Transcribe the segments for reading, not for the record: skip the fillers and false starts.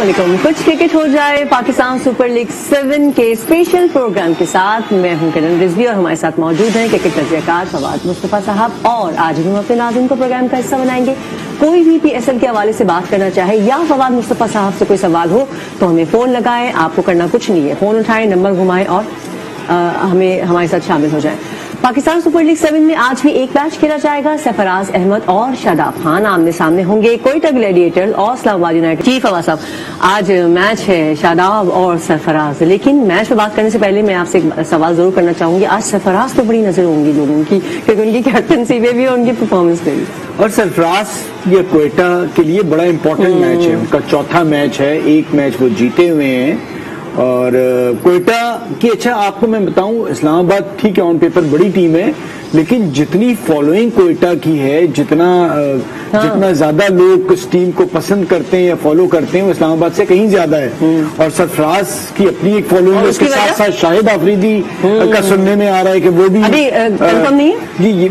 वालेकुम। कुछ क्रिकेट हो जाए पाकिस्तान सुपर लीग 7 के स्पेशल प्रोग्राम के साथ मैं हूं किरण रिजवी और हमारे साथ मौजूद हैं क्रिकेट तजज़ियाकार फवाद मुस्तफ़ा साहब। और आज हम अपने नाज़रीन को प्रोग्राम का हिस्सा बनाएंगे। कोई भी PSL के हवाले से बात करना चाहे या फवाद मुस्तफ़ा साहब से कोई सवाल हो तो हमें फ़ोन लगाएं। आपको करना कुछ नहीं है, फ़ोन उठाएं, नंबर घुमाएं और हमारे साथ शामिल हो जाएं। पाकिस्तान सुपर लीग 7 में आज भी एक मैच खेला जाएगा। सरफराज अहमद और शादाब खान आमने सामने होंगे। कोयटा ग्लैडिएटर्स और इस्लामाबाद यूनाइटेड। जी फवाद साहब, आज मैच है शादाब और सरफराज, लेकिन मैच पे बात करने से पहले मैं आपसे एक सवाल जरूर करना चाहूंगी। आज सरफराज तो बड़ी नजर होंगी लोगों की, क्योंकि उनकी कैप्टनसी पे भी और उनकी परफॉर्मेंस पे भी। और सरफराज ये कोयटा के लिए बड़ा इंपॉर्टेंट मैच है, उनका चौथा मैच है, एक मैच वो जीते हुए हैं। और कोयटा की, अच्छा आपको मैं बताऊं, इस्लामाबाद ठीक है ऑन पेपर बड़ी टीम है, लेकिन जितनी फॉलोइंग कोयटा की है, जितना ज्यादा लोग इस टीम को पसंद करते हैं या फॉलो करते हैं, वो इस्लामाबाद से कहीं ज्यादा है। और सरफराज की अपनी एक फॉलोइंग है, उसके साथ साथ शाहिद आफरीदी का सुनने में आ रहा है कि वो भी कंफर्म नहीं है जी, ये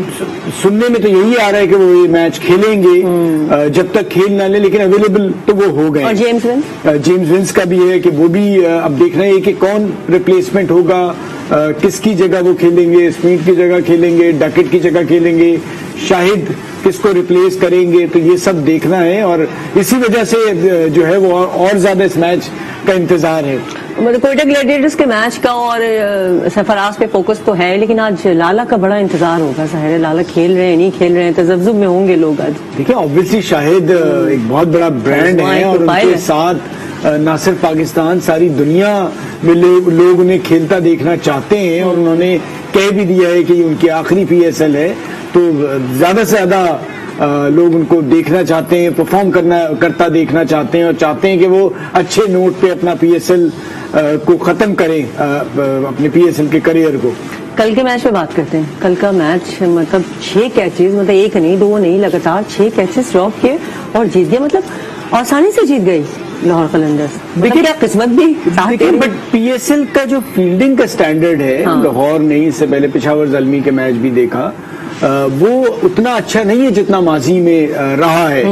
सुनने में तो यही आ रहा है कि वो ये मैच खेलेंगे, जब तक खेल ना ले, लेकिन अवेलेबल तो वो हो गए। और जेम्स विंस का भी है कि वो भी अब देख रहे हैं कि कौन रिप्लेसमेंट होगा, किसकी जगह वो खेलेंगे, स्मिथ की जगह खेलेंगे, डकेट की जगह खेलेंगे, शाहिद किसको रिप्लेस करेंगे, तो ये सब देखना है। और इसी वजह से जो है वो और ज्यादा इस मैच का इंतजार है। मतलब कोयटा ग्लैडिएटर्स के मैच का और सरफराज पे फोकस तो है, लेकिन आज लाला का बड़ा इंतजार होगा। ज़ाहिर है लाला खेल रहे हैं नहीं खेल रहे हैं, तजब्जुब में होंगे लोग आज। देखिए ऑब्वियसली शाहिद एक बहुत बड़ा ब्रांड है और उनके साथ न सिर्फ पाकिस्तान, सारी दुनिया में लोग उन्हें खेलता देखना चाहते हैं। और उन्होंने कह भी दिया है कि उनकी आखिरी PSL है, तो ज्यादा से ज्यादा लोग उनको देखना चाहते हैं, परफॉर्म करता देखना चाहते हैं, और चाहते हैं कि वो अच्छे नोट पे अपना PSL को खत्म करें, अपने PSL के करियर को। कल के मैच पे बात करते हैं। कल का मैच मतलब 6 कैचेस, मतलब एक नहीं दो नहीं, लगातार 6 कैचेस ड्रॉप किए और जीत गए। मतलब आसानी से जीत गई लाहौर कलंदर्स। देखिए क्या किस्मत भी, बट PSL का जो फील्डिंग का स्टैंडर्ड है, लाहौर ने इससे पहले पेशावर ज़ल्मी के मैच भी देखा, वो उतना अच्छा नहीं है जितना माजी में रहा है।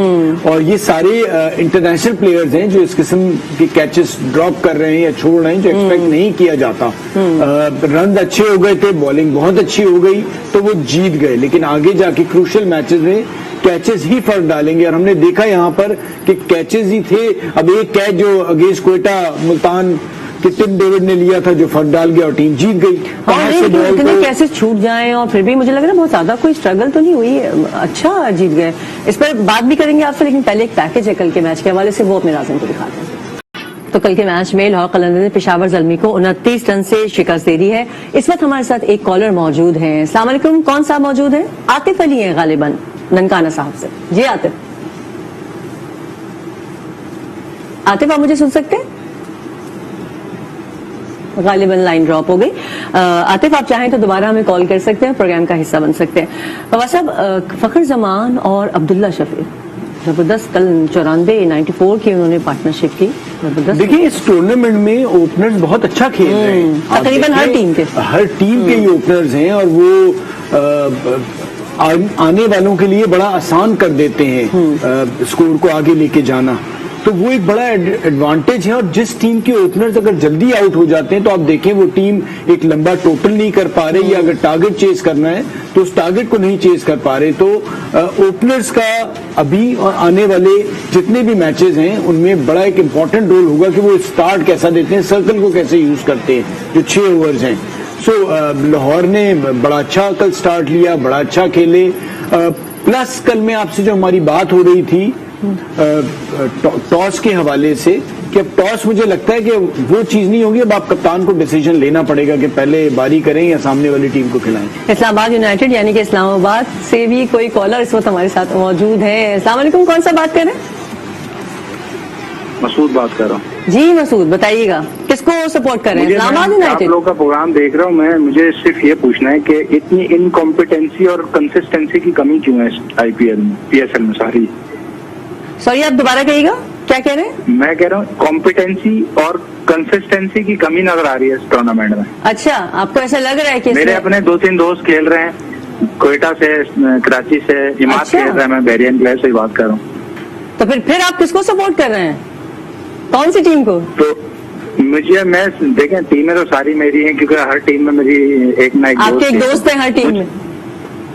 और ये सारे इंटरनेशनल प्लेयर्स हैं जो इस किस्म के कैचेस ड्रॉप कर रहे हैं या छोड़ रहे हैं, जो एक्सपेक्ट नहीं किया जाता। रन अच्छे हो गए थे, बॉलिंग बहुत अच्छी हो गई, तो वो जीत गए। लेकिन आगे जाके क्रूशियल मैचेस में कैचेस ही फर्क डालेंगे। और हमने देखा यहाँ पर कि कैचेस ही थे। अब एक कैच जो अगेंस्ट कोयटा मुल्तान कि टिम डेविड ने लिया था, जो फर्क डाल गया और टीम जीत गई। इतने कैसे छूट जाएं और फिर भी मुझे लग रहा है बहुत ज्यादा कोई स्ट्रगल तो नहीं हुई, अच्छा जीत गए। इस पर बात भी करेंगे आपसे, लेकिन पहले एक पैकेज है कल के मैच के हवाले से, वो अपने नाज़रीन को दिखाते हैं। तो कल के मैच में लाहौर कलंदर्स ने पेशावर ज़ल्मी को 29 रन से शिकस्त दे दी है। इस वक्त हमारे साथ एक कॉलर मौजूद है। अस्सलाम वालेकुम, कौन साहब मौजूद है? आतिफ अली है गालिबन ननकाना साहब से। जी आतिफ, आप मुझे सुन सकते हैं? गालिबन लाइन ड्रॉप हो गई। आतिफ आप चाहें तो दोबारा हमें कॉल कर सकते हैं, प्रोग्राम का हिस्सा बन सकते हैं। फवाद साहब, फखर जमान और अब्दुल्ला शफी जबरदस्त कल 94 की उन्होंने पार्टनरशिप की, जबरदस्त। देखिए इस टूर्नामेंट में ओपनर्स बहुत अच्छा खेल रहे हैं, तकरीबन हर टीम के ये ओपनर्स हैं, और वो आने वालों के लिए बड़ा आसान कर देते हैं स्कोर को आगे लेके जाना। तो वो एक बड़ा एडवांटेज है। और जिस टीम के ओपनर्स अगर जल्दी आउट हो जाते हैं, तो आप देखें वो टीम एक लंबा टोटल नहीं कर पा रही, या अगर टारगेट चेज करना है तो उस टारगेट को नहीं चेज कर पा रहे। तो ओपनर्स का अभी और आने वाले जितने भी मैचेस हैं उनमें बड़ा एक इम्पॉर्टेंट रोल होगा कि वो स्टार्ट कैसा देते हैं, सर्कल को कैसे यूज करते हैं, जो 6 ओवर्स हैं। लाहौर ने बड़ा अच्छा कल स्टार्ट लिया, बड़ा अच्छा खेले। प्लस कल में आपसे जो हमारी बात हो रही थी टॉस के हवाले से, कि अब टॉस मुझे लगता है कि वो चीज नहीं होगी, अब आप कप्तान को डिसीजन लेना पड़ेगा कि पहले बारी करें या सामने वाली टीम को खिलाएं। इस्लामाबाद यूनाइटेड यानी कि इस्लामाबाद से भी कोई कॉलर इस वक्त हमारे साथ मौजूद है। अस्सलाम वालेकुम, कौन सा बात कर रहे हैं? मसूद बात कर रहा हूँ। जी मसूद, बताइएगा किसको सपोर्ट कर रहे हैं? इस्लामाबाद यूनाइटेड। आप लोग का प्रोग्राम देख रहा हूँ मैं, मुझे सिर्फ ये पूछना है कि इतनी इनकॉम्पिटेंसी और कंसिस्टेंसी की कमी क्यों है IPL में, PSL में सारी? सॉरी आप दोबारा कहिएगा, क्या कह रहे हैं? मैं कह रहा हूँ कॉम्पिटेंसी और कंसिस्टेंसी की कमी नजर आ रही है इस टूर्नामेंट में। अच्छा, आपको ऐसा लग रहा है कि मेरे अपने 2-3 दोस्त खेल रहे हैं, कोयटा से, कराची से, इमाद खेल रहे हैं, मैं बैरियन प्लेयर से बात कर रहा हूँ। तो फिर आप किसको सपोर्ट कर रहे हैं? कौन सी टीम को? तो मुझे, मैं देखें टीमें तो सारी मेरी हैं क्योंकि हर टीम में मेरी एक ना एक आपके एक दोस्त है हर टीम में?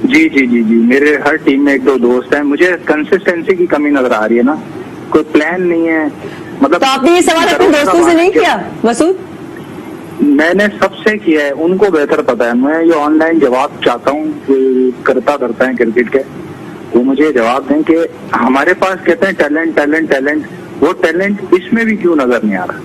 जी जी जी जी, मेरे हर टीम में एक दो दोस्त हैं. मुझे कंसिस्टेंसी की कमी नजर आ रही है ना, कोई प्लान नहीं है. मतलब तो आपने ये सवाल अपने दोस्तों से नहीं किया मसूद? मैंने सबसे किया है, उनको बेहतर पता है. मैं ये ऑनलाइन जवाब चाहता हूँ, करता है क्रिकेट के, वो मुझे जवाब दें कि हमारे पास कहते हैं टैलेंट, वो टैलेंट इसमें भी क्यों नजर नहीं आ रहा.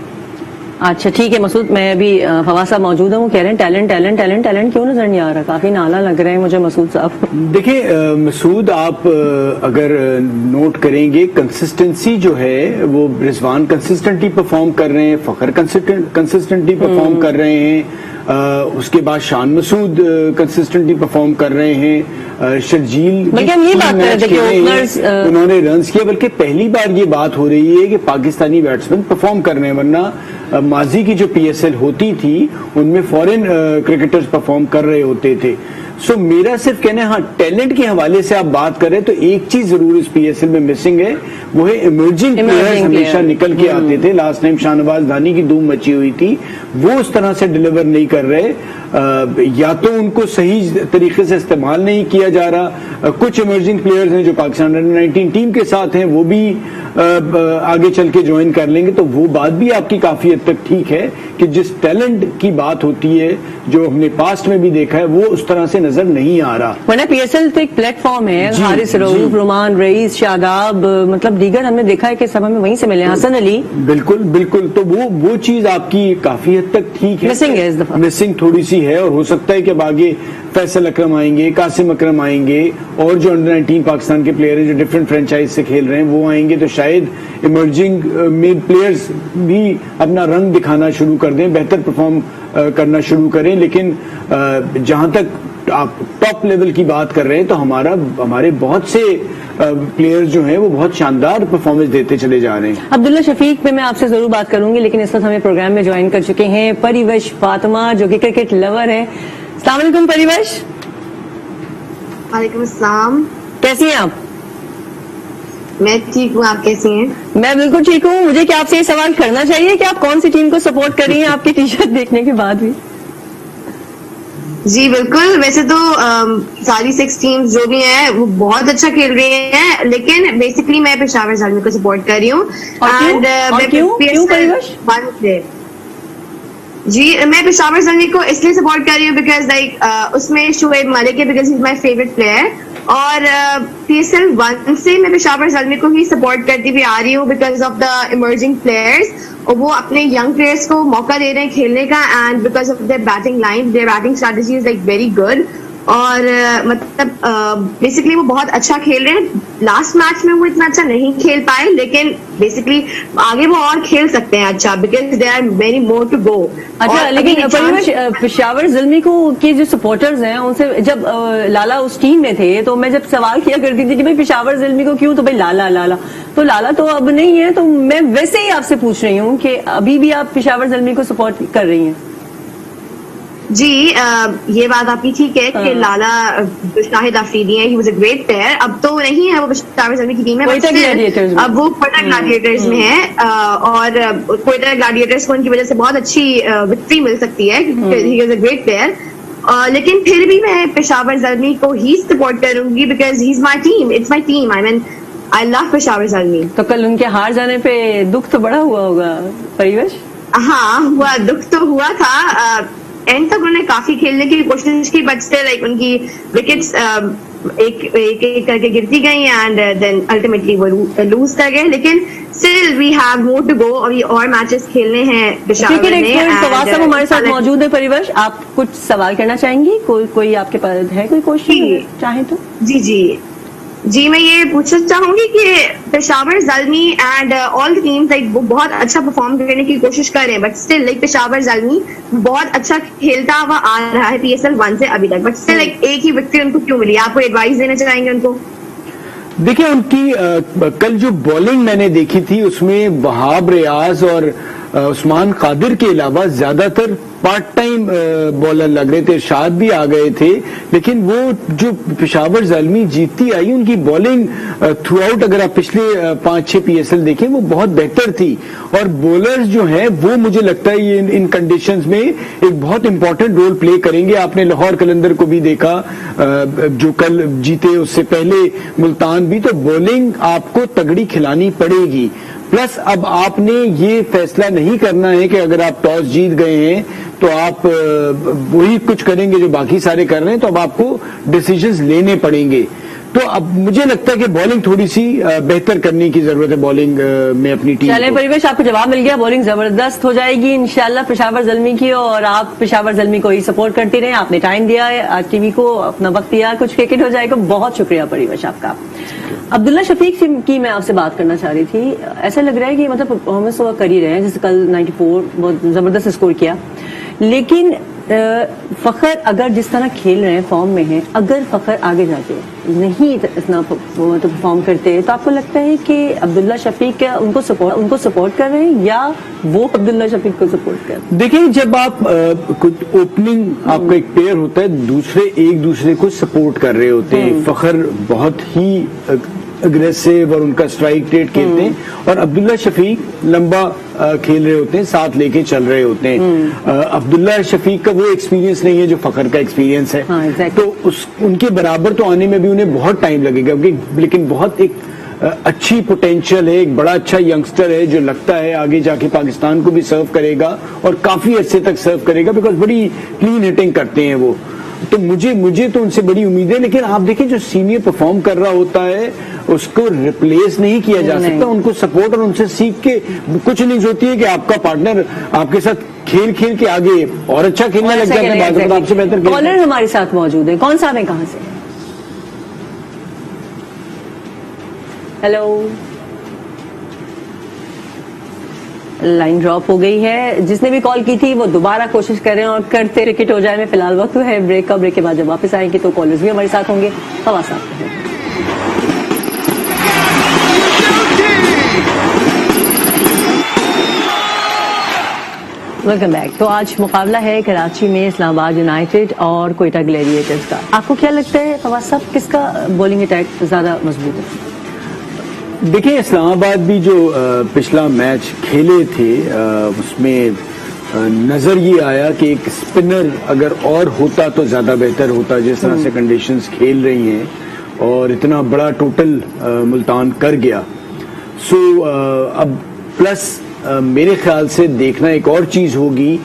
अच्छा ठीक है मसूद, मैं अभी फवाद साहब मौजूद हूँ, कह रहे हैं टैलेंट क्यों नजर नहीं आ रहा? काफी नाला लग रहे हैं मुझे मसूद साहब. देखिए मसूद, आप अगर नोट करेंगे, कंसिस्टेंसी जो है वो रिजवान कंसिस्टेंटली परफॉर्म कर रहे हैं, फखर कंसिस्टेंटली परफॉर्म कर रहे हैं, उसके बाद शान मसूद कंसिस्टेंटली परफॉर्म कर रहे हैं, शर्जील बल्कि हम ये बात कर रहे थे कि ओपनर्स उन्होंने रन्स किया, बल्कि पहली बार ये बात हो रही है कि पाकिस्तानी बैट्समैन परफॉर्म कर रहे हैं, वरना माजी की जो PSL होती थी उनमें फॉरेन क्रिकेटर्स परफॉर्म कर रहे होते थे. सो मेरा सिर्फ कहना है, हाँ टैलेंट के हवाले से आप बात करें तो एक चीज जरूर इस PSL में मिसिंग है, वो है इमर्जिंग प्लेयर्स हमेशा निकल के आते थे. लास्ट टाइम शाहनवाज दानी की धूम मची हुई थी, वो उस तरह से डिलीवर नहीं कर रहे, या तो उनको सही तरीके से इस्तेमाल नहीं किया जा रहा. कुछ इमर्जिंग प्लेयर्स हैं जो पाकिस्तान अंडर-19 टीम के साथ हैं, वो भी आगे चल के ज्वाइन कर लेंगे, तो वो बात भी आपकी काफी हद तक ठीक है कि जिस टैलेंट की बात होती है, जो हमने पास्ट में भी देखा है, वो उस तरह से नजर नहीं आ रहा. वरना PSL तो एक प्लेटफॉर्म है, हारिस रऊफ, रोमान रईस, शादाब, मतलब दीगर हमने देखा है कि सब हमें वहीं से मिले, हसन अली. बिल्कुल, तो वो चीज आपकी काफी हद तक ठीक है, मिसिंग है इस दफा, मिसिंग थोड़ी सी है. और हो सकता है कि अब आगे फैसल अकरम आएंगे, कासिम अकरम आएंगे, और जो अंडर-19 पाकिस्तान के प्लेयर हैं जो डिफरेंट फ्रेंचाइज से खेल रहे हैं वो आएंगे, तो शायद इमर्जिंग में प्लेयर्स भी अपना रंग दिखाना शुरू कर दें, बेहतर परफॉर्म करना शुरू करें. लेकिन जहां तक आप टॉप लेवल की बात कर रहे हैं तो हमारे बहुत से प्लेयर्स जो हैं वो बहुत शानदार परफॉर्मेंस देते चले जा रहे हैं. अब्दुल्ला शफीक पे मैं आपसे जरूर बात करूंगी, लेकिन इस वक्त हमें प्रोग्राम में ज्वाइन कर चुके हैं परिवश फातिमा, जो कि क्रिकेट लवर है. अस्सलाम वालेकुम परिवश. वालेकुम अस्सलाम. कैसी हैं आप? मैं ठीक हूँ, आप कैसी हैं? मैं बिल्कुल ठीक हूँ. मुझे क्या आपसे ये सवाल करना चाहिए कि आप कौन सी टीम को सपोर्ट कर रही हैं आपकी टी शर्ट देखने के बाद भी? जी बिल्कुल, वैसे तो सारी 6 टीम्स जो भी हैं वो बहुत अच्छा खेल रही हैं, लेकिन बेसिकली मैं पेशावर ज़ल्मी को सपोर्ट कर रही हूँ. क्यों परिवश? जी, मैं पेशावर ज़ल्मी को इसलिए सपोर्ट कर रही हूँ बिकॉज उसमें शुएब मलिक है, because he is my favourite player. और PSL 1 से मैं पेशावर ज़ल्मी को ही सपोर्ट करती हुई आ रही हूँ because of the emerging players, और वो अपने यंग प्लेयर्स को मौका दे रहे हैं खेलने का, and because of their batting line, there batting strategy is like very good. और मतलब बेसिकली वो बहुत अच्छा खेल रहे हैं. लास्ट मैच में वो इतना अच्छा नहीं खेल पाए, लेकिन बेसिकली आगे वो और खेल सकते हैं अच्छा, because they are very more to go. अच्छा, लेकिन पेशावर ज़ल्मी को के जो सपोर्टर्स हैं उनसे, जब लाला उस टीम में थे तो मैं जब सवाल किया करती थी कि भाई पेशावर ज़ल्मी को क्यों, तो भाई लाला तो लाला तो अब नहीं है, तो मैं वैसे ही आपसे पूछ रही हूँ कि अभी भी आप पेशावर ज़ल्मी को सपोर्ट कर रही हैं? जी, ये बात आपकी ठीक है कि लाला जो शाहिद अफरीदी है, he was a great player. अब तो नहीं है वो पेशावर ज़ल्मी की टीम में, अब वो क्वेटा ग्लैडिएटर्स में है, और क्वेटा ग्लैडिएटर्स को उनकी वजह से बहुत अच्छी विक्ट्री मिल सकती है, he is a great player. लेकिन फिर भी मैं पेशावर ज़ल्मी को ही सपोर्ट करूंगी because he is my team, it's my team. I mean I love Peshawar Zalmi. तो कल उनके हार जाने पे दुख तो बड़ा हुआ होगा परिवेश? हाँ, हुआ, दुख तो हुआ था. एंड तक उन्होंने काफी खेलने की कोशिश की, बट स्टिल लाइक उनकी विकेट्स एक करके गिरती गई, एंड देन अल्टीमेटली वो लूज कर गए. लेकिन still we have more to go, अभी और मैचेस खेलने हैं पेशावर में. फवाद साहब हमारे साथ मौजूद है. परिवश, आप कुछ सवाल करना चाहेंगी? कोई आपके पास है कोई क्वेश्चन चाहे तो? जी, मैं ये पूछना चाहूंगी कि Peshawar Zalmi and all the teams like वो बहुत अच्छा परफॉर्म करने की कोशिश कर रहे हैं, but still like Peshawar Zalmi बहुत अच्छा खेलता हुआ आ रहा है PSL 1 से अभी तक, बट स्टिल लाइक एक ही विक्ट्री उनको क्यों मिली? आप कोई एडवाइस देना चाहेंगे उनको? देखिए, उनकी कल जो बॉलिंग मैंने देखी थी उसमें वहाब रियाज और عثمان قادر کے علاوہ زیادہ تر پارٹ ٹائم بولر لگ رہے تھے. ارشاد بھی آ گئے تھے, لیکن وہ جو پشاور زلمی جیتتی آئی ان کی بالنگ تھرو آؤٹ اگر آپ پچھلے 5-6 PSL دیکھیں وہ بہت بہتر تھی. اور بولرز جو ہیں وہ مجھے لگتا ہے یہ ان کنڈیشنز میں ایک بہت امپورٹنٹ رول پلے کریں گے. آپ نے لاہور قلندر کو بھی دیکھا جو کل جیتے, اس سے پہلے ملتان بھی. تو بولنگ آپ کو تگڑی کھلانی پڑے گی. پلس اب آپ نے یہ فیصلہ نہیں کرنا ہے کہ اگر آپ ٹاس جیت گئے ہیں تو آپ وہی کچھ کریں گے جو باقی سارے کر رہے ہیں. تو اب آپ کو ڈیسیجنز لینے پڑیں گے. تو اب مجھے لگتا ہے کہ بالنگ تھوڑی سی بہتر کرنے کی ضرورت ہے بالنگ میں اپنی ٹیم. چلیں پریویش, آپ کو جواب مل گیا. بالنگ زبردست ہو جائے گی انشاءاللہ پشاور زلمی کی, اور آپ پشاور زلمی کو ہی سپورٹ کرتی رہیں. آپ نے ٹائم دیا ہے, آج ٹی وی کو اپنا وقت دیا, کچھ کرکٹ ہو جائے گا. بہت شکریہ پریویش آپ کا. عبداللہ شفیق کی میں آپ سے بات کرنا چاہ رہی تھی. ایسا لگ رہا ہے کہ مطلب پرفارمنس وہ کر ہی رہے ہیں, جیسے کل 94 بہت زبردست اسکور کیا, لیکن فخر اگر جس طرح کھیل رہے ہیں فارم میں ہیں, اگر فخر آگے جا کے نہیں اتنا پرفارم کرتے تو آپ کو لگتا ہے کہ عبداللہ شفیق ان کو سپورٹ کر رہے ہیں یا وہ عبداللہ شفیق کو سپورٹ کر رہے ہیں؟ دیکھیں, جب آپ کچھ اوپننگ آپ کا ایک پلیئر ہوتا ہے, دوسرے ایک دوسرے کو سپورٹ کر رہے ہوتے ہیں. فخر بہت ہی اگریسو اور ان کا اسٹرائک ریٹ کھیلتے ہیں, اور عبداللہ شفیق لمبا کھیل رہے ہوتے ہیں, ساتھ لے کے چل رہے ہوتے ہیں. عبداللہ شفیق کا وہ ایکسپیرینس نہیں ہے جو فخر کا ایکسپیرینس ہے. تو ان کے برابر تو آنے میں بھی انہیں بہت ٹائم لگے گا, لیکن بہت ایک اچھی پوٹینشیل ہے, ایک بڑا اچھا ینگسٹر ہے جو لگتا ہے آگے جا کے پاکستان کو بھی سرو کرے گا اور کافی عرصے تک سرو کرے گا, بیکاز بڑی کلین ہٹنگ کرتے ہیں وہ. تو مجھے تو ان سے بڑی امید ہے. لیکن آپ دیکھیں جو سینئر پرفارم کر رہا ہوتا ہے اس کو ریپلیس نہیں کیا جا سکتا. ان کو سپورٹ اور ان سے سیکھ کے کچھ نہیں ہوتی ہے کہ آپ کا پارٹنر آپ کے ساتھ کھیل کے آگے اور اچھا کھیلنے لگ جاتے ہیں, آپ سے بہتر. کالر ہمارے ساتھ موجود ہیں, کون صاحب ہیں, کہاں سے؟ ہیلو, لائن ڈراپ ہو گئی ہے. جس نے بھی کال کی تھی وہ دوبارہ کوشش کریں اور کرتے کرکٹ ہو جائے. میں فی الحال وقت ہے بریک کا, بریک کے بعد جب واپس آئیں گے تو کالرز بھی ہمارے ساتھ ہوں گے. فواز صاحب ویلکم بیک. تو آج مقابلہ ہے کراچی میں اسلام آباد یونائٹیڈ اور کوئٹہ گلیڈیٹرز کا. آپ کو کیا لگتا ہے فواز صاحب, کس کا بولنگ اٹیک زیادہ مضبوط ہے؟ دیکھیں, اسلام آباد بھی جو پچھلا میچ کھیلے تھے اس میں نظر یہ آیا کہ ایک اسپنر اگر اور ہوتا تو زیادہ بہتر ہوتا. جس طرح سے کنڈیشنز کھیل رہی ہیں اور اتنا بڑا ٹوٹل ملتان کر گیا. سو اب پلس میرے خیال سے دیکھنا ایک اور چیز ہوگی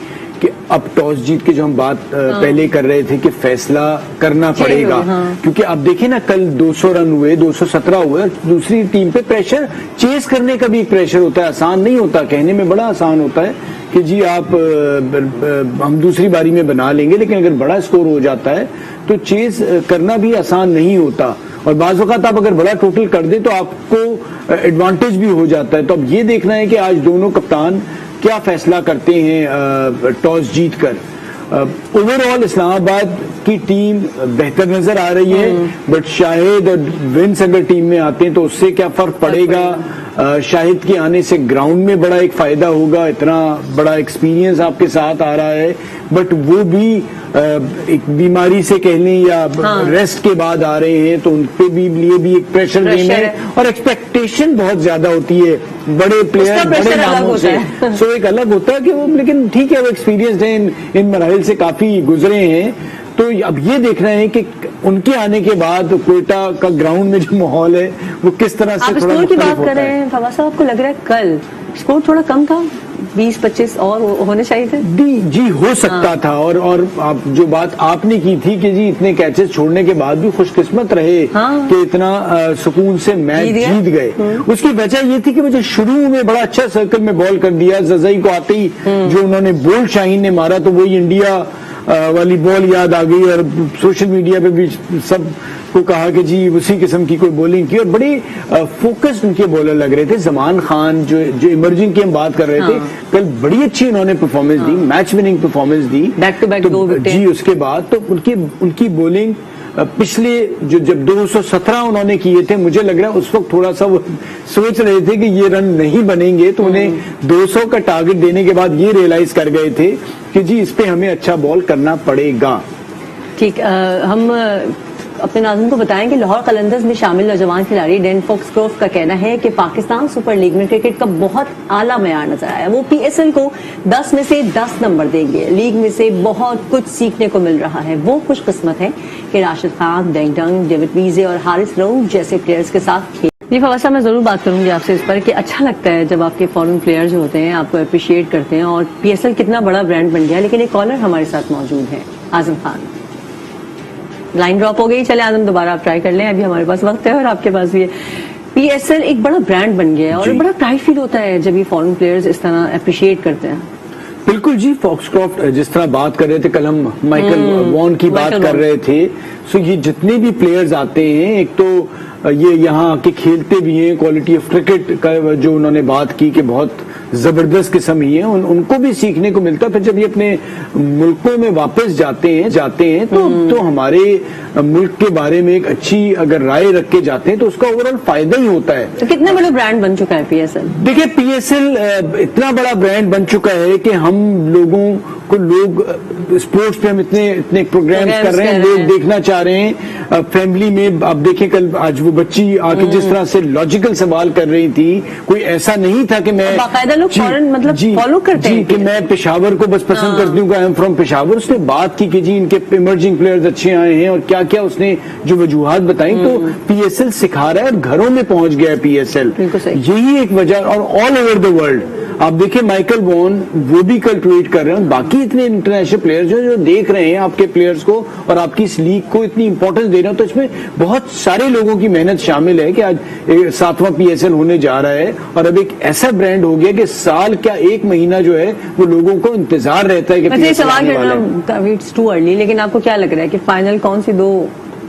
کہ اب ٹاس جیت کے جو ہم بات پہلے کر رہے تھے کہ فیصلہ کرنا پڑے گا, کیونکہ اب دیکھیں نا کل 200 رن ہوئے, 217 ہوئے, دوسری ٹیم پہ پریشر چیز کرنے کا بھی ایک پریشر ہوتا ہے. آسان نہیں ہوتا, کہنے میں بڑا آسان ہوتا ہے کہ جی آپ ہم دوسری باری میں بنا لیں گے, لیکن اگر بڑا اسکور ہو جاتا ہے تو چیز کرنا بھی آسان نہیں ہوتا. اور بعض اوقات آپ اگر بڑا ٹوٹل کر دیں تو آپ کو ایڈوانٹیج بھی ہو جاتا ہے. تو اب یہ دیکھنا ہے کہ آج دونوں کپتان کیا فیصلہ کرتے ہیں ٹاس جیت کر. اوور آل اسلام آباد کی ٹیم بہتر نظر آ رہی ہے, بٹ شاہد اور ونس اگر ٹیم میں آتے ہیں تو اس سے کیا فرق پڑے گا. شاہد کے آنے سے گراؤنڈ میں بڑا ایک فائدہ ہوگا, اتنا بڑا ایکسپیرینس آپ کے ساتھ آ رہا ہے, بٹ وہ بھی ایک بیماری سے کہہ لیں یا ریسٹ کے بعد آ رہے ہیں, تو ان پہ بھی لیے بھی ایک پریشر گیم ہے اور ایکسپیکٹیشن بہت زیادہ ہوتی ہے بڑے پلیئر بڑے ناموں سے. سو ایک الگ ہوتا ہے کہ وہ, لیکن ٹھیک ہے وہ ایکسپیرینس ہیں, ان مراحل سے کافی گزرے ہیں. تو اب یہ دیکھنا ہے کہ ان کے آنے کے بعد کوئٹہ کا گراؤنڈ میں جو ماحول ہے وہ کس طرح سے اسکور کی بات کر رہے ہیں فواز صاحب, آپ کو لگ رہا ہے کل اسکور تھوڑا کم تھا, 20-25 اور ہونے چاہیے تھے؟ جی ہو سکتا تھا. اور جو بات آپ نے کی تھی کہ جی اتنے کیچز چھوڑنے کے بعد بھی خوش قسمت رہے کہ اتنا سکون سے میچ جیت گئے. اس کی وجہ یہ تھی کہ مجھے شروع میں بڑا اچھا سرکل میں بال کر دیا, ززائی کو آتے ہی جو انہوں نے بولڈ شاہین نے مارا تو وہی انڈیا والی بال یاد آ گئی, اور سوشل میڈیا پہ بھی سب کو کہا کہ جی اسی قسم کی کوئی بولنگ کی, اور بڑی فوکسڈ ان کے بولر لگ رہے تھے. زمان خان جو ایمرجنگ کی ہم بات کر رہے تھے کل, بڑی اچھی انہوں نے پرفارمنس دی, میچ وننگ پرفارمنس دی بیک ٹو بیک. جی اس کے بعد تو ان کی بولنگ पिछले जो जब 217 उन्होंने किए थे, मुझे लग रहा है उस वक्त थोड़ा सा वो सोच रहे थे कि ये रन नहीं बनेंगे, तो उन्हें 200 का टारगेट देने के बाद ये रियलाइज कर गए थे कि जी इस पे हमें अच्छा बॉल करना पड़ेगा। ठीक, हम अपने नाज़रीन को बताएं कि लाहौर कलंदर्स में शामिल नौजवान खिलाड़ी डैन फॉक्सक्रोफ्ट का कहना है कि पाकिस्तान सुपर लीग में क्रिकेट का बहुत आला मयार नजर आया। वो PSL को 10 में से 10 नंबर देंगे। लीग में से बहुत कुछ सीखने को मिल रहा है। वो खुशकिस्मत है कि राशिद खान, डेंगडंग, डेविड वीजे और हारिस रऊफ जैसे प्लेयर्स के साथ खेल। जी फवाद साहब, मैं जरूर बात करूंगी आपसे इस पर कि अच्छा लगता है जब आपके फॉरेन प्लेयर जो होते हैं आपको अप्रिशिएट करते हैं, और PSL कितना बड़ा ब्रांड बन गया। लेकिन एक कॉलर हमारे साथ मौजूद है, आजम खान। लाइन ड्रॉप हो गई, चले आजम दोबारा आप ट्राई कर लें, अभी हमारे पास वक्त है और आपके पास भी है। PSL एक बड़ा ब्रांड बन गया है और बड़ा प्राइड फील होता है जब ये फॉरेन प्लेयर्स इस तरह अप्रिशिएट करते हैं। बिल्कुल जी, फॉक्सक्रॉफ्ट जिस तरह बात कर रहे थे, कल हम माइकल वॉन की बात कर रहे थे, सो ये जितने भी प्लेयर्स आते हैं, एक तो ये यहाँ आके खेलते भी हैं, क्वालिटी ऑफ क्रिकेट का जो उन्होंने बात की कि बहुत जबरदस्त किस्म ही है, उनको भी सीखने को मिलता है। फिर जब ये अपने मुल्कों में वापस जाते हैं तो हमारे मुल्क के बारे में एक अच्छी अगर राय रख के जाते हैं तो उसका ओवरऑल फायदा ही होता है। तो कितने बड़े ब्रांड बन चुका है PSL? देखिए, PSL इतना बड़ा ब्रांड बन चुका है कि हम लोगों को लोग स्पोर्ट्स पे हम इतने प्रोग्राम्स कर रहे हैं, लोग देखना चाह रहे हैं। फैमिली में आप देखें, कल आज वो बच्ची आके जिस तरह से लॉजिकल सवाल कर रही थी, कोई ऐसा नहीं था कि मैं बाकायदा लोग फॉरेन मतलब फॉलो करते हैं कि मैं पेशावर को बस पसंद करती हूँ, आई एम फ्रॉम पेशावर। उसने बात की कि जी इनके इमर्जिंग प्लेयर्स अच्छे आए हैं और क्या क्या उसने जो वजूहात बताई, तो PSL सिखा रहा है और घरों में पहुंच गया है PSL। यही एक वजह, और ऑल ओवर द वर्ल्ड आप देखिए माइकल वॉन वो भी कल ट्वीट कर रहे हैं, बाकी इतने इंटरनेशनल प्लेयर्स जो देख रहे हैं आपके प्लेयर्स को और आपकी इस लीग को इतनी इंपॉर्टेंस दे रहे हैं, तो इसमें बहुत सारे लोगों की मेहनत शामिल है कि आज 7वां PSL होने जा रहा है और अब एक ऐसा ब्रांड हो गया कि साल क्या 1 महीना जो है वो लोगों को इंतजार रहता है कि PSL सवाल करना इट्स टू अर्ली, लेकिन आपको क्या लग रहा है कि फाइनल कौन सी 2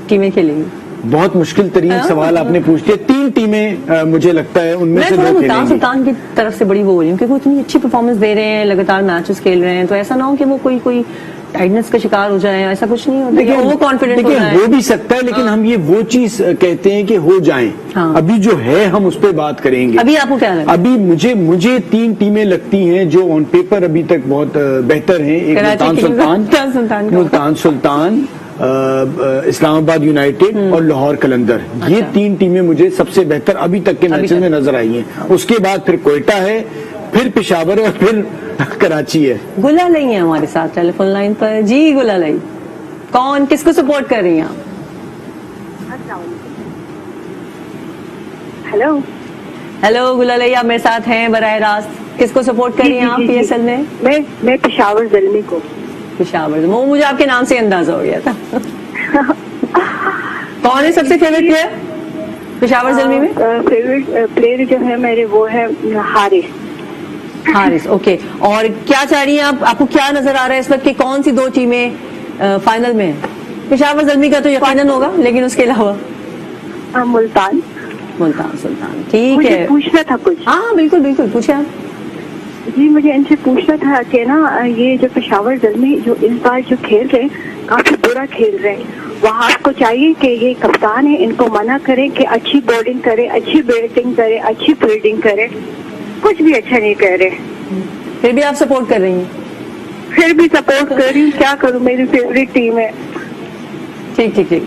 टीमें खेलेंगी? बहुत मुश्किल तरीन सवाल आपने पूछ लिया। 3 टीमें मुझे लगता है उनमें से 2 खेलेंगी। सुल्तान की तरफ से बड़ी वो हो रही है क्योंकि वो इतनी अच्छी परफॉर्मेंस दे रहे हैं, लगातार मैचेस खेल रहे हैं, तो ऐसा ना हो कि वो कोई टाइटनेस का शिकार हो जाए, ऐसा कुछ नहीं होता। वो कॉन्फिडेंट हो भी सकता है, लेकिन हम ये वो चीज कहते हैं कि हो जाए। अभी जो है हम उस पर बात करेंगे। अभी आपको क्या लगता है? अभी मुझे 3 टीमें लगती हैं जो ऑन पेपर अभी तक बहुत बेहतर हैं। एक मुल्तान सुल्तान, इस्लामाबाद यूनाइटेड और लाहौर कलंदर। ये 3 टीमें मुझे सबसे बेहतर अभी तक के मैचेस में नजर आई हैं। उसके बाद फिर कोयटा है, फिर पेशावर और फिर कराची है। गुलालई है हमारे साथ टेलीफोन लाइन पर। जी गुलालई, कौन किसको सपोर्ट कर रही हैं आप? हेलो गुलालई, आप मेरे साथ हैं बराह रास्त। किसको सपोर्ट कर रही हैं आप PSL में? मैं पेशावर ज़ल्मी को। पेशावर, वो मुझे आपके नाम से अंदाजा हो गया था। कौन है सबसे फेवरेट प्लेयर पेशावर ज़ल्मी में? फेवरेट प्लेयर जो है मेरे वो है हारिस। ओके, और क्या चाह रही हैं आप? आपको क्या नजर आ रहा है इस वक्त कि कौन सी 2 टीमें फाइनल में? पेशावर ज़ल्मी का तो यकीनन होगा, लेकिन उसके अलावा मुल्तान सुल्तान। ठीक है, पूछना था कुछ। हाँ बिल्कुल पूछे आप। जी, मुझे इनसे पूछना था कि ना ये जो पेशावर ज़ल्मी जो इस बार जो खेल रहे हैं काफी बुरा खेल रहे हैं, वहाँ आपको चाहिए कि ये कप्तान है, इनको मना करें कि अच्छी बॉलिंग करे, अच्छी बैटिंग करे, अच्छी फील्डिंग करे, कुछ भी अच्छा नहीं कर रहे। फिर भी आप सपोर्ट कर रही हैं? फिर भी सपोर्ट कर रही हूँ, क्या करूँ, मेरी फेवरेट टीम है। ठीक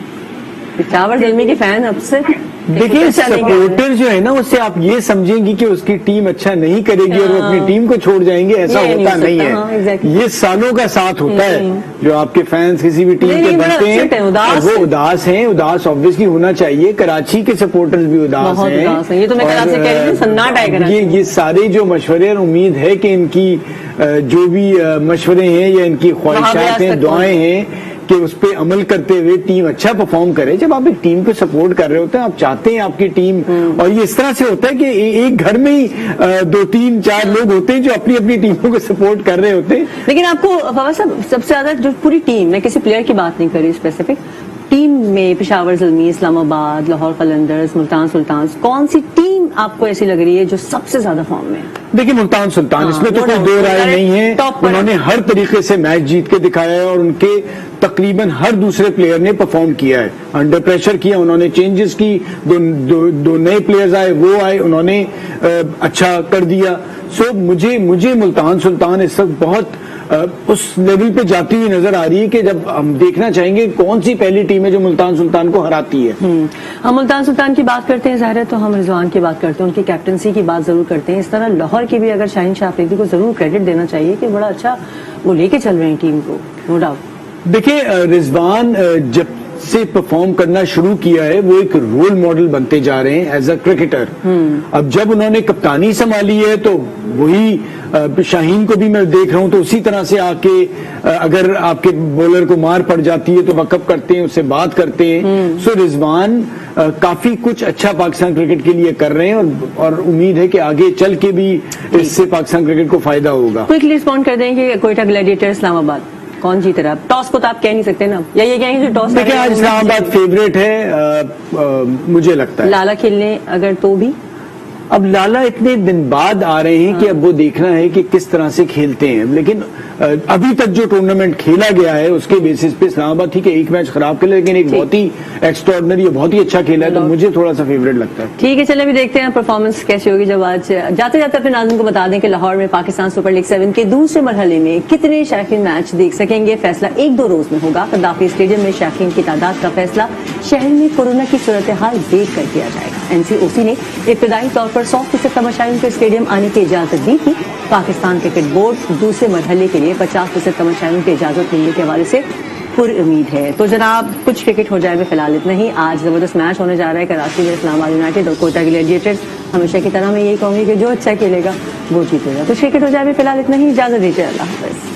पेशावर ज़ल्मी के फैन अब से देखिए, सपोर्टर जो है ना, उससे आप ये समझेंगे कि उसकी टीम अच्छा नहीं करेगी और वो अपनी टीम को छोड़ जाएंगे, ऐसा होता नहीं है। ये सालों का साथ होता है जो आपके फैंस किसी भी टीम के बनते हैं, वो उदास हैं। उदास ऑब्वियसली होना चाहिए। कराची के सपोर्टर्स भी उदास हैं। ये तो मैं कराची कह रही हूं, सन्नाटा है कराची। ये सारे जो मशवरे, और उम्मीद है कि इनकी जो भी मशवरे हैं या इनकी ख्वाहिशात हैं, दुआएं हैं कि उस पर अमल करते हुए टीम अच्छा परफॉर्म करे। जब आप एक टीम को सपोर्ट कर रहे होते हैं, आप चाहते हैं आपकी टीम, और ये इस तरह से होता है कि एक घर में ही 2, 3, 4 लोग होते हैं जो अपनी अपनी टीमों को सपोर्ट कर रहे होते हैं। लेकिन आपको फवाद साहब सबसे ज्यादा जो पूरी टीम, मैं किसी प्लेयर की बात नहीं कर रही स्पेसिफिक, टीम में पेशावर ज़ल्मी, इस्लामाबाद, लाहौर कलंदर्स, मुल्तान सुल्तान, कौन सी टीम टीम आपको ऐसी लग रही है जो सबसे ज्यादा फॉर्म में है? देखिए मुल्तान सुल्तान, हाँ, इसमें तो वो कोई डाउट दो राय है, नहीं है। टॉप पर है। उन्होंने हर तरीके से मैच जीत के दिखाया है और उनके तकरीबन हर दूसरे प्लेयर ने परफॉर्म किया है, अंडर प्रेशर किया, उन्होंने चेंजेस की, दो नए प्लेयर्स आए, वो आए, उन्होंने अच्छा कर दिया। सो मुझे मुल्तान सुल्तान इस वक्त बहुत उस लेवल पे जाती हुई नजर आ रही है कि जब हम देखना चाहेंगे कौन सी पहली टीम है जो मुल्तान सुल्तान को हराती है। हम मुल्तान सुल्तान की बात करते हैं ज़ाहिर है, तो हम रिजवान की बात करते हैं, उनकी कैप्टनसी की बात जरूर करते हैं। इस तरह लाहौर की भी अगर शाहीन शाह अफरीदी को जरूर क्रेडिट देना चाहिए कि बड़ा अच्छा वो लेके चल रहे हैं टीम को, नो डाउट। देखिए रिजवान जब से परफॉर्म करना शुरू किया है वो एक रोल मॉडल बनते जा रहे हैं एज अ क्रिकेटर। अब जब उन्होंने कप्तानी संभाली है तो वही शाहीन को भी मैं देख रहा हूं, तो उसी तरह से आके अगर आपके बॉलर को मार पड़ जाती है तो वकअप करते हैं, उससे बात करते हैं। सो रिजवान काफी कुछ अच्छा पाकिस्तान क्रिकेट के लिए कर रहे हैं और उम्मीद है कि आगे चल के भी इससे पाकिस्तान क्रिकेट को फायदा होगा। क्विकली रिस्पॉन्ड कर दें कि कोयटा ग्लैडिएटर इस्लामाबाद कौन जीत रहा है? टॉस को तो आप कह नहीं सकते ना, या ये कहेंगे जो टॉस देखिए आज इस्लामाबाद फेवरेट है मुझे लगता है। लाला खेलने अगर तो भी अब लाला इतने दिन बाद आ रहे हैं कि अब वो देखना है कि किस तरह से खेलते हैं, लेकिन अभी तक जो टूर्नामेंट खेला गया है उसके बेसिस पे इस्लामाबाद ठीक है, एक मैच खराब खेला लेकिन एक बहुत ही एक्स्ट्राऑर्डिनरी, बहुत ही अच्छा खेला है, तो मुझे थोड़ा सा फेवरेट लगता है। ठीक है, चलिए अभी देखते हैं परफॉर्मेंस कैसी होगी। जब आज जाते जाते अपने नाज़रीन को बता दें कि लाहौर में पाकिस्तान सुपर लीग 7 के दूसरे मरहले में कितने शौकीन मैच देख सकेंगे, फैसला 1-2 रोज में होगा। कद्दाफी स्टेडियम में शौकीन की तादाद का फैसला शहर में कोरोना की सूरत हाल देख कर किया जाएगा। एनसीओसी ने इब्तदाई तौर पर 100% तमाशाइयों को स्टेडियम आने की इजाजत दी थी। पाकिस्तान क्रिकेट बोर्ड दूसरे मरहले के लिए 50% तमाशाइयों की इजाजत मिलने के हवाले से पूरी उम्मीद है। तो जनाब कुछ क्रिकेट हो जाए में फिलहाल इतना ही। आज जबरदस्त मैच होने जा रहा है कराची में इस्लामाबाद यूनाइटेड और कोयटा ग्लैडिएटर्स। हमेशा की तरह मैं यही कहूंगी कि जो अच्छा खेलेगा वो जीतेगा। कुछ क्रिकेट हो जाए में फिलहाल इतना ही, इजाजत दीजिए, अल्लाह हाफिज।